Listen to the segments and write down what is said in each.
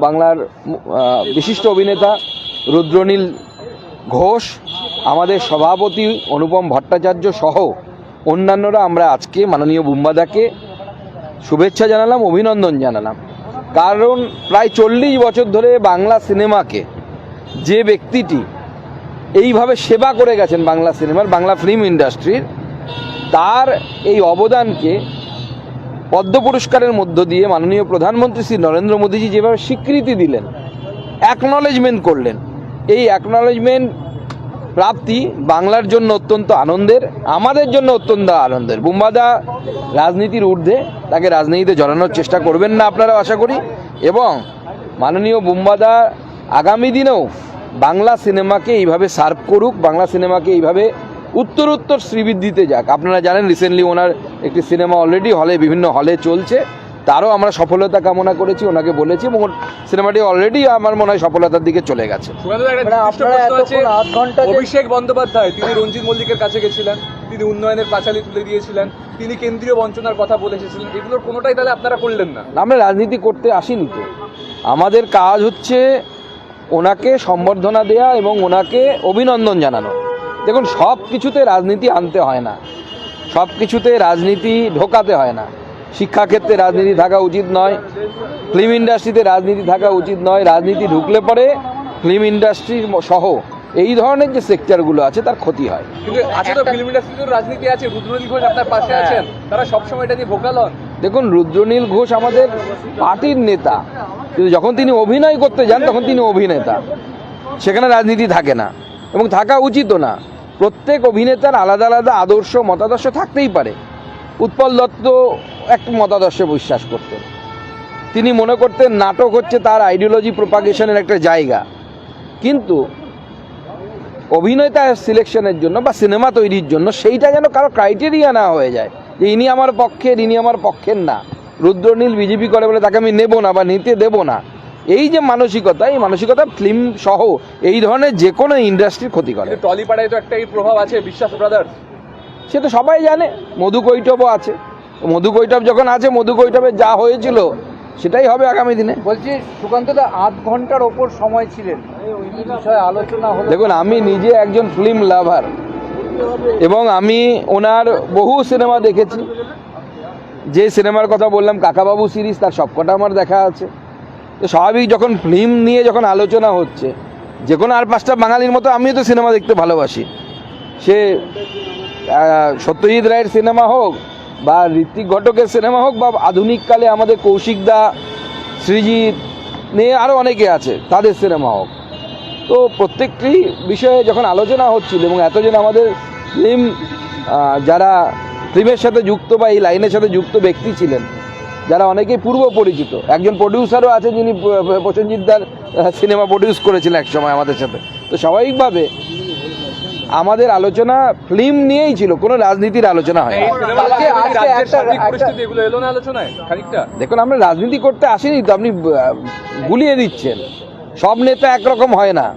বাংলার বিশিষ্ট অভিনেতা রুদ্রনীল ঘোষ, আমাদের সভাপতি অনুপম ভট্টাচার্য সহ অন্যান্যরা আমরা আজকে মাননীয় বুম্বাদাকে শুভেচ্ছা জানালাম, অভিনন্দন জানালাম। কারণ প্রায় 40 বছর ধরে বাংলা সিনেমাকে যে ব্যক্তিটি এইভাবে সেবা করে গেছেন বাংলা সিনেমার, বাংলা ফিল্ম ইন্ডাস্ট্রির, তার এই অবদানকে পদ্ম পুরস্কারের মধ্য দিয়ে মাননীয় প্রধানমন্ত্রী শ্রী নরেন্দ্র মোদীজি যেভাবে স্বীকৃতি দিলেন, অ্যাকনলেজমেন্ট করলেন, এই অ্যাকনলেজমেন্ট প্রাপ্তি বাংলার জন্য অত্যন্ত আনন্দের, আমাদের জন্য অত্যন্ত আনন্দের। বুম্বাদা রাজনীতির ঊর্ধ্বে, তাকে রাজনীতিতে জড়ানোর চেষ্টা করবেন না আপনারা আশা করি, এবং মাননীয় বুম্বাদা আগামী দিনেও বাংলা সিনেমাকে এইভাবে সার্ভ করুক, বাংলা সিনেমাকে এইভাবে উত্তরোত্তর শ্রীবৃদ্ধিতে যাক। আপনারা জানেন রিসেন্টলি ওনার একটি সিনেমা অলরেডি বিভিন্ন হলে চলছে, তারও আমরা সফলতা কামনা করেছি, ওনাকে বলেছি, এবং সিনেমাটি অলরেডি আমার মনে হয় সফলতার দিকে চলে গেছে। অভিষেক বন্দ্যোপাধ্যায় তিনি রঞ্জিত মল্লিকের কাছে গেছিলেন, তিনি উন্নয়নের পাঁচালী তুলে দিয়েছিলেন, তিনি কেন্দ্রীয় বঞ্চনার কথা বলে এসেছিলেন, এগুলোর কোনোটাই তাহলে আপনারা করলেন না? আমরা রাজনীতি করতে আসিনি তো, আমাদের কাজ হচ্ছে ওনাকে সম্বর্ধনা দেয়া এবং ওনাকে অভিনন্দন জানানো। দেখুন, সব কিছুতে রাজনীতি আনতে হয় না, সব কিছুতে রাজনীতি ঢোকাতে হয় না। শিক্ষাক্ষেত্রে রাজনীতি থাকা উচিত নয়, ফিল্ম ইন্ডাস্ট্রিতে রাজনীতি থাকা উচিত নয়। রাজনীতি ঢুকলে পরে ফিল্ম ইন্ডাস্ট্রি সহ এই ধরনের যে সেক্টরগুলো আছে তার ক্ষতি হয়। কিন্তু আছে তো ফিল্ম ইন্ডাস্ট্রিতে রাজনীতি আছে, রুদ্রনীল ঘোষ আপনার পাশে আছেন, তারা সবসময় এটা নিয়ে ভোকাল হন। দেখুন, রুদ্রনীল ঘোষ আমাদের পার্টির নেতা, কিন্তু যখন তিনি অভিনয় করতে যান তখন তিনি অভিনেতা, সেখানে রাজনীতি থাকে না এবং থাকা উচিতও না। প্রত্যেক অভিনেতার আলাদা আলাদা আদর্শ মতাদর্শ থাকতেই পারে। উৎপল দত্ত একটা মতাদর্শে বিশ্বাস করতেন, তিনি মনে করতেন নাটক হচ্ছে তার আইডিওলজি প্রোপাগেশনের একটা জায়গা, কিন্তু অভিনেতা সিলেকশনের জন্য বা সিনেমা তৈরির জন্য সেইটা যেন কারো ক্রাইটেরিয়া না হয়ে যায় যে ইনি আমার পক্ষের, ইনি আমার পক্ষের না। রুদ্রনীল বিজেপি করে বলে তাকে আমি নেব না বা নিতে দেব না, এই যে মানসিকতা, এই মানসিকতা ফিল্ম সহ এই ধরনের যে কোনো ইন্ডাস্ট্রির ক্ষতি করে। টলিপাড়ায় তো একটা প্রভাব আছে, বিশ্বাস ব্রাদার্স, সে তো সবাই জানে। মধু কৈটবও আছে, মধু কৈটব যখন আছে, মধু কৈটবের যা হয়েছিল সেটাই হবে আগামী দিনে। বলছি সুকান্তদা 8 ঘন্টার ওপর সময় ছিলেন, এই বিষয়ে আলোচনা হলো। দেখুন, আমি নিজে একজন ফিল্ম লাভার এবং আমি ওনার বহু সিনেমা দেখেছি। যে সিনেমার কথা বললাম কাকাবাবু সিরিজ, তার সবকটা আমার দেখা আছে। তো স্বাভাবিক, যখন ফিল্ম নিয়ে যখন আলোচনা হচ্ছে, যে কোনো আর 5টা বাঙালির মতো আমিও তো সিনেমা দেখতে ভালোবাসি। সে সত্যজিৎ রায়ের সিনেমা হোক বা ঋত্বিক ঘটকের সিনেমা হোক বা আধুনিককালে আমাদের কৌশিক দা, সৃজিৎ নিয়ে আরও অনেকে আছে, তাদের সিনেমা হোক। তো প্রত্যেকটি বিষয়ে যখন আলোচনা হচ্ছিল এবং এতজন আমাদের ফিল্ম যারা ফিল্মের সাথে যুক্ত বা এই লাইনের সাথে যুক্ত ব্যক্তি ছিলেন, যারা অনেকেই পূর্ব পরিচিত, একজন প্রডিউসারও আছে যিনি প্রসেনজিৎ দার সিনেমা প্রডিউস করেছিলেন এক সময় আমাদের সাথে। তো স্বাভাবিকভাবে আমাদের আলোচনা ফিল্ম নিয়েই ছিল, কোনো রাজনীতির আলোচনা হয়। দেখুন, আমরা রাজনীতি করতে আসিনি তো, আপনি গুলিয়ে দিচ্ছেন। সব নেতা একরকম হয় না,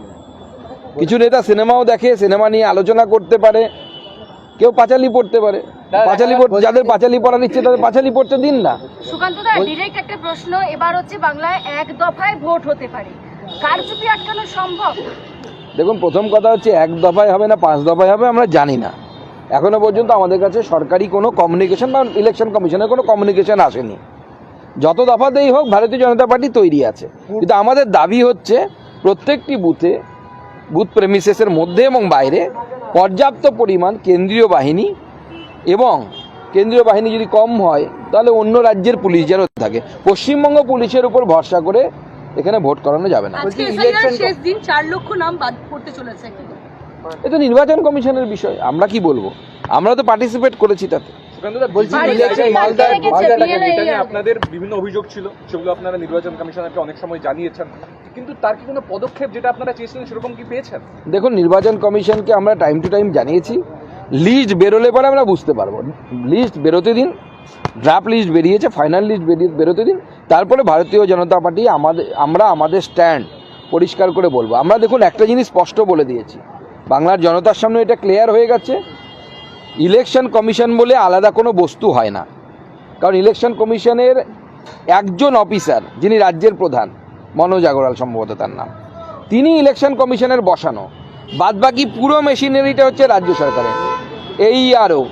কিছু নেতা সিনেমাও দেখে, সিনেমা নিয়ে আলোচনা করতে পারে, কেউ পাঁচালি পড়তে পারে। পাঁচালি যাদের পাঁচালি পড়ার ইচ্ছে তাদের পাঁচালি পড়তে দিন না। সুকান্তদা, ডাইরেক্ট একটা প্রশ্ন, এবার হচ্ছে বাংলায় 1 দফায় ভোট হতে পারে, কারচুপি আটকানো সম্ভব? দেখুন, প্রথম কথা হচ্ছে 1 দফায় হবে না 5 দফায় হবে আমরা জানি না। এখনো পর্যন্ত আমাদের কাছে সরকারি কোনো কমিউনিকেশন বা ইলেকশন কমিশনের কোনো কমিউনিকেশন আসেনি। যত দফাতেই হোক ভারতীয় জনতা পার্টি তৈরি আছে, কিন্তু আমাদের দাবি হচ্ছে প্রত্যেকটি বুথে, বুথ প্রেমিসেসের মধ্যে এবং বাইরে পর্যাপ্ত পরিমাণ কেন্দ্রীয় বাহিনী, এবং কেন্দ্রীয় বাহিনী যদি কম হয় তাহলে অন্য রাজ্যের পুলিশ যেন থাকে। পশ্চিমবঙ্গ পুলিশের উপর ভরসা করে এখানে ভোট করানো যাবে না। শেষ দিন 4 লক্ষ নাম বাদ পড়তে চলেছে, এটা নির্বাচন কমিশনের বিষয়, আমরা কি বলবো? আমরা তো পার্টিসিপেট করেছি তাতে। আপনাদের বিভিন্ন অভিযোগ ছিল, সেগুলো আপনারা নির্বাচন কমিশনারকে অনেক সময় জানিয়েছেন, কিন্তু তার কি কোনো পদক্ষেপ যেটা আপনারা চেয়েছিলেন সেরকম কি পেয়েছেন? দেখুন, নির্বাচন কমিশনকে আমরা টাইম টু টাইম জানিয়েছি। লিস্ট বেরোলে পরে আমরা বুঝতে পারবো। লিস্ট বেরোতে দিন, ড্রাফট লিস্ট বেরিয়েছে, ফাইনাল লিস্ট বেরোতে দিন, তারপরে ভারতীয় জনতা পার্টি আমরা আমাদের স্ট্যান্ড পরিষ্কার করে বলবো। আমরা দেখুন, একটা জিনিস স্পষ্ট বলে দিয়েছি, বাংলার জনতার সামনে এটা ক্লিয়ার হয়ে গেছে, ইলেকশন কমিশন বলে আলাদা কোনো বস্তু হয় না। কারণ ইলেকশন কমিশনের একজন অফিসার যিনি রাজ্যের প্রধান, মনোজ আগরওয়াল সম্ভবত তার নাম, তিনি ইলেকশন কমিশনের বসানো, বাদবাকি পুরো মেশিনারিটা হচ্ছে রাজ্য সরকারের। এইআরও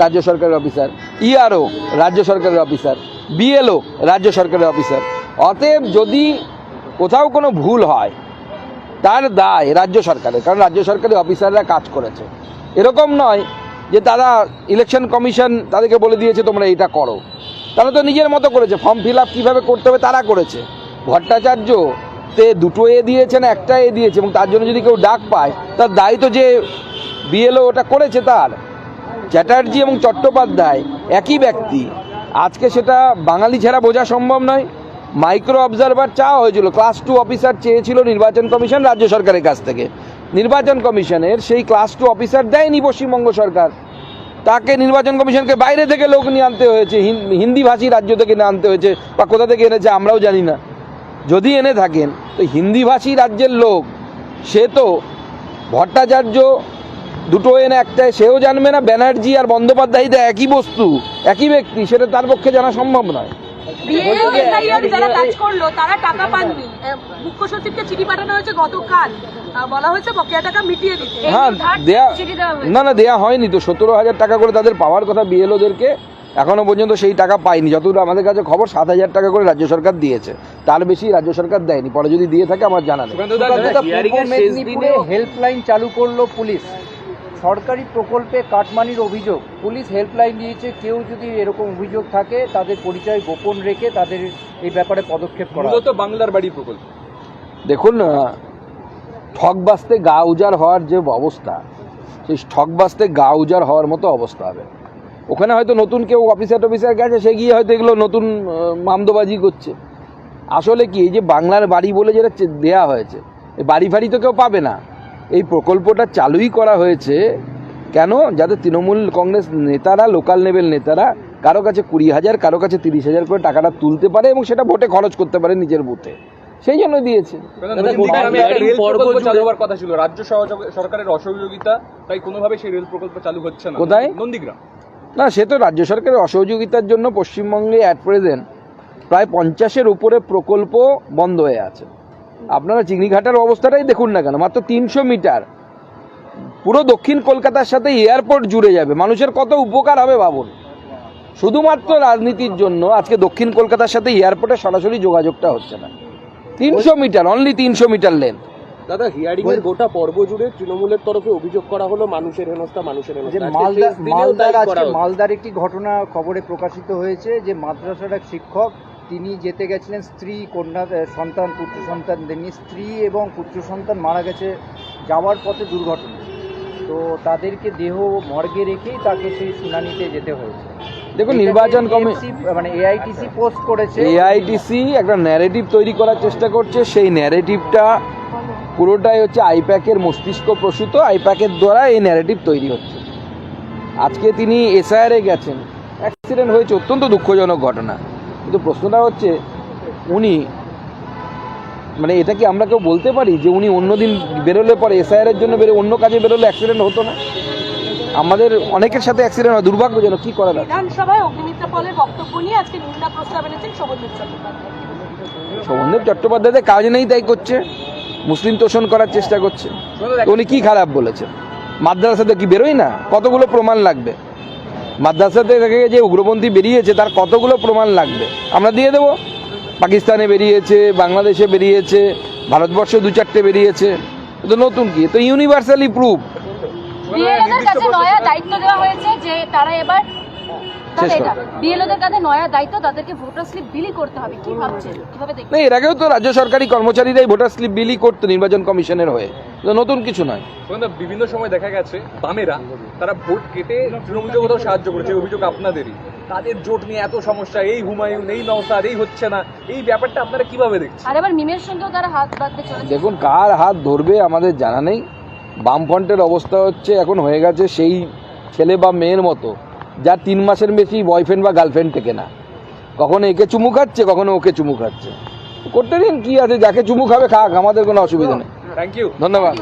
রাজ্য সরকারের অফিসার, ইআরও রাজ্য সরকারের অফিসার, বিএলও রাজ্য সরকারের অফিসার। অতএব যদি কোথাও কোনো ভুল হয় তার দায় রাজ্য সরকারের, কারণ রাজ্য সরকারি অফিসাররা কাজ করেছে। এরকম নয় যে তারা ইলেকশন কমিশন তাদেরকে বলে দিয়েছে তোমরা এটা করো, তারা তো নিজের মতো করেছে। ফর্ম ফিল আপ কীভাবে করতে হবে তারা করেছে। ভট্টাচার্য তে দুটো দিয়েছে না একটা দিয়েছে, এবং তার জন্য যদি কেউ ডাক পায় তার দায়িত্ব যে বিএলও ওটা করেছে তার। চ্যাটার্জি এবং চট্টোপাধ্যায় একই ব্যক্তি, আজকে সেটা বাঙালি ছাড়া বোঝা সম্ভব নয়। মাইক্রো অবজারভার চাওয়া হয়েছিল, ক্লাস 2 অফিসার চেয়েছিল নির্বাচন কমিশন রাজ্য সরকারের কাছ থেকে। নির্বাচন কমিশনের সেই ক্লাস 2 অফিসার দেয়নি পশ্চিমবঙ্গ সরকার, তাকে নির্বাচন কমিশনকে বাইরে থেকে লোক নিয়ে আনতে হয়েছে, হিন্দিভাষী রাজ্য থেকে নিয়ে আনতে হয়েছে, বা কোথা থেকে এনেছে আমরাও জানি না। যদি এনে থাকেন তো হিন্দিভাষী রাজ্যের লোক, সে তো ভট্টাচার্য দুটো এনে একটাই সেও জানবে না, ব্যানার্জি আর বন্দ্যোপাধ্যায়টা একই বস্তু একই ব্যক্তি, সেটা তার পক্ষে জানা সম্ভব নয়। যারা কাজ করলো তারা টাকা পাননি, মুখ্য সচিবকে চিঠি পাঠানো হয়েছে গতকাল, বলা হয়েছে বকেয়া টাকা মিটিয়ে দিতে। হ্যাঁ দেয়া, না দেয়া হয়নি তো। 17,000 টাকা করে তাদের পাওয়ার কথা বিএলওদেরকে, এখনো পর্যন্ত সেই টাকা পায়নি। যতদূর আমাদের কাছে খবর 7,000 টাকা করে রাজ্য সরকার দিয়েছে, তার বেশি রাজ্য সরকার দেয়নি। পরে যদি দিয়ে থাকে আমার জানা নেই। পূর্ব মেদিনীপুরে হেল্পলাইন চালু করলো পুলিশ, সরকারি প্রকল্পে কাটমানির অভিযোগ। পুলিশ হেল্পলাইন দিয়েছে, কেউ যদি এরকম অভিযোগ থাকে তাদের পরিচয় গোপন রেখে তাদের এই ব্যাপারে পদক্ষেপ করা। মূলত বাংলার বাড়ি প্রকল্প। দেখুন, ঠকবাস্তে গা উজাড় হওয়ার যে অবস্থা, সেই ঠকবাস্তে গা উজাড় হওয়ার মতো অবস্থা হবে। ওখানে হয়তো নতুন কেউ অফিসার গেছে, সে গিয়ে হয়তো এগুলো নতুন মামদোবাজি করছে। আসলে কি, এই যে বাংলার বাড়ি বলে যেটা দেয়া হয়েছে, এই বাড়ি ফাড়ি তো কেউ পাবে না। এই প্রকল্পটা চালুই করা হয়েছে কেন? যাতে তৃণমূল কংগ্রেস নেতারা, লোকাল লেভেল নেতারা কারো কাছে 20,000, কারো কাছে 30,000 করে টাকাটা তুলতে পারে এবং সেটা ভোটে খরচ করতে পারে নিজের বুথে, সেই জন্য দিয়েছে। চালু হওয়ার কথা ছিল, রাজ্য সরকারের অসহযোগিতা, তাই কোনোভাবে সেই রেল প্রকল্প চালু হচ্ছে না। কোথায়? নন্দীগ্রাম। না, সে তো রাজ্য সরকারের অসহযোগিতার জন্য পশ্চিমবঙ্গে অ্যাট প্রেজেন্ট প্রায় 50-এর উপরে প্রকল্প বন্ধ হয়ে আছে। আপনারা চিংড়িঘাটার অবস্থাটাই দেখুন না কেন, মাত্র 300 মিটার, পুরো দক্ষিণ কলকাতার সাথে এয়ারপোর্ট জুড়ে যাবে। মানুষের কত উপকার হবে ভাবুন। শুধুমাত্র রাজনীতির জন্য আজকে দক্ষিণ কলকাতার সাথে এয়ারপোর্টে সরাসরি যোগাযোগটা হচ্ছে না। 300 মিটার, অনলি 300 মিটার লেন। দাদা, হিয়ারিং এর গোটা পর্ব জুড়ে তৃণমূলের তরফে অভিযোগ করা হলো মানুষের হেনস্থা। যে মালদার একটি ঘটনা খবরে প্রকাশিত হয়েছে, যে মাদ্রাসার এক শিক্ষক, তিনি যেতে গেছিলেন, স্ত্রী, কন্যা, সন্তান, পুত্র সন্তান নিয়ে, স্ত্রী এবং পুত্র সন্তান মারা গেছে যাওয়ার পথে দুর্ঘটনা। তো তাদেরকে দেহ মর্গে রেখেই তাকে সেই শুনানিতে যেতে হয়েছে। দেখুন, নির্বাচন কমিশন মানে এআইটিসি পোস্ট করেছে, এআইটিসি একটা ন্যারেটিভ তৈরি করার চেষ্টা করছে। সেই ন্যারেটিভটা পুরোটাই হচ্ছে আইপ্যাকের মস্তিষ্ক প্রসূত, আইপ্যাকের দ্বারা এই ন্যারেটিভ তৈরি হচ্ছে। আজকে তিনি এসআইআরে গেছেন, অ্যাক্সিডেন্ট হয়েছে, অত্যন্ত দুঃখজনক ঘটনা। কিন্তু প্রশ্নটা হচ্ছে, উনি মানে এটা কি আমরা কেউ বলতে পারি যে উনি অন্যদিন বেরোলে পরে এসআইআরের জন্য অন্য কাজে বেরোলে অ্যাক্সিডেন্ট হতো না? আমাদের অনেকের সাথে অ্যাক্সিডেন্ট হয়, দুর্ভাগ্যজনক। কি করা যায়? বিধানসভায় অগ্নিমিত্রা পলের বক্তব্য নিয়ে আজকে নিন্দা প্রস্তাব এনেছেন শোভনদেব চট্টোপাধ্যায়। শোভনদেব চট্টোপাধ্যায় কাজ নেই তাই করছে, মুসলিম তোষণ করার চেষ্টা করছে। তো উনি কি খারাপ বলেছেন? মাদ্রাসাতে কি বেরোয় না? কতগুলো প্রমাণ লাগবে? মাদ্রাসাতে থেকে যে উগ্রপন্থী বেরিয়েছে তার কতগুলো প্রমাণ লাগবে, আমরা দিয়ে দেবো। পাকিস্তানে বেরিয়েছে, বাংলাদেশে বেরিয়েছে, ভারতবর্ষে 2-4টে বেরিয়েছে, তো নতুন কি? তো ইউনিভার্সালি প্রুফ। বিএলওদের কাছে নয়া দায়িত্ব দেওয়া হয়েছে যে তারা এবার বিএলওদের কাছে নয়া দায়িত্ব, তাদেরকে ভোটার স্লিপ বিলি করতে হবে। কি ভাবছেন, কিভাবে দেখবেন? এর আগেও তো রাজ্য সরকারি কর্মচারীরাই ভোটার স্লিপ বিলি করতো নির্বাচন কমিশনের হয়ে, নতুন কিছু নয়। বিভিন্ন সময় দেখা গেছে বামেরা তারা ভোট কেটে তৃণমূলকে কোথাও সাহায্য করেছে, অভিযোগ আপনাদেরই। তাদের জোট নিয়ে এত সমস্যা, এই হুমায়ুন, এই নওশাদ, এই হচ্ছে না, এই ব্যাপারটা আপনারা কিভাবে দেখছেন? আর এবার মিমের সঙ্গেও তারা হাত বাঁধতে চলেছে। দেখুন, কার হাত ধরবে আমাদের জানা নেই। বামফ্রন্টের অবস্থা হচ্ছে এখন হয়ে গেছে সেই ছেলে বা মেয়ের মতো, যার 3 মাসের বেশি বয়ফ্রেন্ড বা গার্লফ্রেন্ড থেকে না, কখনো একে চুমু খাচ্ছে, কখনো ওকে চুমু খাচ্ছে। করতে দিন, কি আছে, যাকে চুমু খাবে খাক, আমাদের কোনো অসুবিধা নেই। থ্যাংক ইউ, ধন্যবাদ।